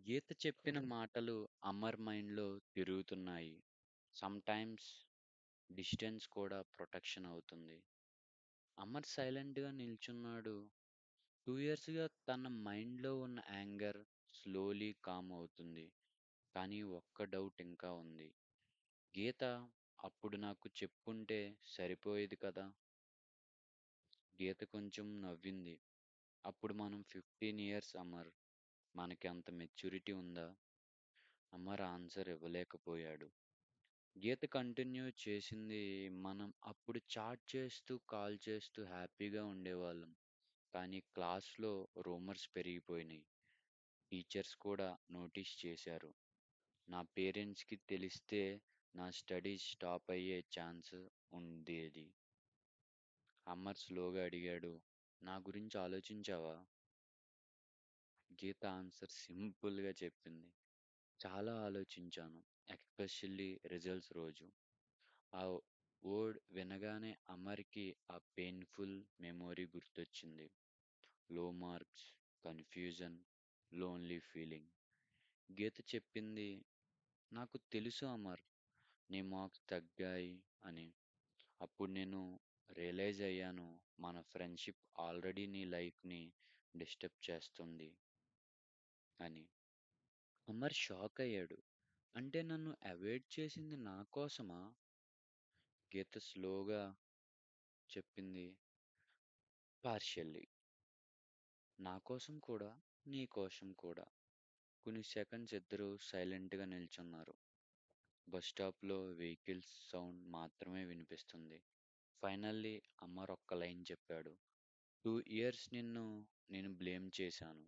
గీత చెప్పిన మాటలు అమర్ మైండ్‌లో తిరుగుతున్నాయి. సమ్‌టైమ్స్ డిస్టెన్స్ కూడా ప్రొటెక్షన్ అవుతుంది. అమర్ సైలెంట్‌గా నిల్చున్నాడు. 2 ఇయర్స్‌గా తన మైండ్‌లో ఉన్న యాంగర్ స్లోలీ కామ్ అవుతుంది. కానీ ఒక్క డౌట్ ఇంకా ఉంది. గీత అప్పుడు నాకు చెప్పుంటే సరిపోయేది కదా! గీత కొంచెం నవ్వింది. అప్పుడు మనం 15 ఇయర్స్ అమర్. మనకి అంత మెచ్యూరిటీ ఉందా? అమర్ ఆన్సర్ ఇవ్వలేకపోయాడు. గీత కంటిన్యూ చేసింది. మనం అప్పుడు చాట్ చేస్తూ, కాల్ చేస్తూ హ్యాపీగా ఉండేవాళ్ళం. కానీ క్లాస్‌లో రూమర్స్ పెరిగిపోయినాయి. టీచర్స్ కూడా నోటీస్ చేశారు. నా పేరెంట్స్‌కి తెలిస్తే నా స్టడీస్ స్టాప్ అయ్యే ఛాన్స్ ఉండేది. అమర్ స్లోగా అడిగాడు. నా గురించి ఆలోచించావా? గీత ఆన్సర్ సింపుల్‌గా చెప్పింది. చాలా ఆలోచించాను. ఎస్పెషల్లీ రిజల్ట్స్ రోజు. ఆ వర్డ్ వినగానే అమర్‌కి ఆ పెయిన్‌ఫుల్ మెమొరీ గుర్తొచ్చింది. లో మార్క్స్, కన్‌ఫ్యూజన్, లోన్లీ ఫీలింగ్. గీత చెప్పింది, "నాకు తెలుసు అమర్, నీ మార్క్స్ తగ్గాయి అని. అప్పుడు నేను రియలైజ్ అయ్యాను మన ఫ్రెండ్‌షిప్ ఆల్రెడీ నీ లైఫ్‌ని డిస్టర్బ్ చేస్తుంది" అని. అమర్ షాక్ అయ్యాడు. అంటే నన్ను అవాయిడ్ చేసింది నా కోసమా? గీత స్లోగా చెప్పింది, పార్షియల్లీ. నా కోసం కూడా, నీ కోసం కూడా. కొన్ని సెకండ్స్ ఇద్దరూ సైలెంట్‌గా నిల్చున్నారు. బస్ స్టాప్‌లో వెహికల్స్ సౌండ్ మాత్రమే వినిపిస్తుంది. ఫైనల్లీ అమర్ ఒక్క లైన్ చెప్పాడు. 2 ఇయర్స్ నేను బ్లేమ్ చేశాను.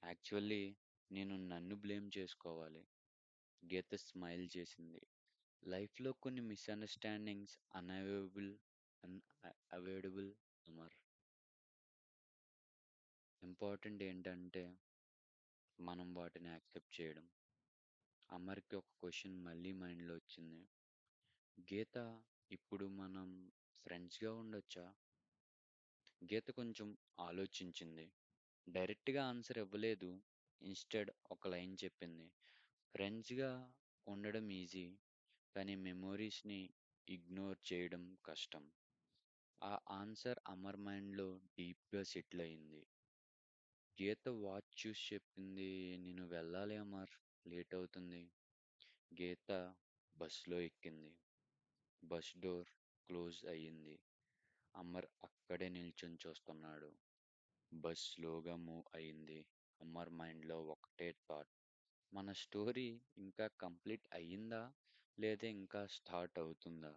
యాక్చువల్లీ నేను నన్ను బ్లేమ్ చేసుకోవాలి. గీత స్మైల్ చేసింది. లైఫ్‌లో కొన్ని మిస్‌అండర్‌స్టాండింగ్స్ అన్ అవాయిడబుల్ అమర్. ఇంపార్టెంట్ ఏంటంటే మనం వాటిని యాక్సెప్ట్ చేయడం. అమర్‌కి ఒక క్వెషన్ మళ్ళీ మైండ్‌లో వచ్చింది. గీత, ఇప్పుడు మనం ఫ్రెండ్స్‌గా ఉండొచ్చా? గీత కొంచెం ఆలోచించింది. డైరెక్ట్‌గా ఆన్సర్ ఇవ్వలేదు. ఇన్‌స్టెడ్ ఒక లైన్ చెప్పింది. ఫ్రెండ్స్‌గా ఉండడం ఈజీ. కానీ మెమోరీస్‌ని ఇగ్నోర్ చేయడం కష్టం. ఆ ఆన్సర్ అమర్ మైండ్‌లో డీప్‌గా సెటిల్ అయింది. గీత వాచ్ చూసి చెప్పింది, నేను వెళ్ళాలి అమర్. లేట్ అవుతుంది. గీత బస్‌లో ఎక్కింది. బస్ డోర్ క్లోజ్ అయ్యింది. అమర్ అక్కడే నిల్చొని చూస్తున్నాడు. బస్ స్లోగా మూవ్ అయింది. అమర్ మైండ్‌లో ఒకటే థాట్. మన స్టోరీ ఇంకా కంప్లీట్ అయ్యిందా? లేదా ఇంకా స్టార్ట్ అవుతుందా?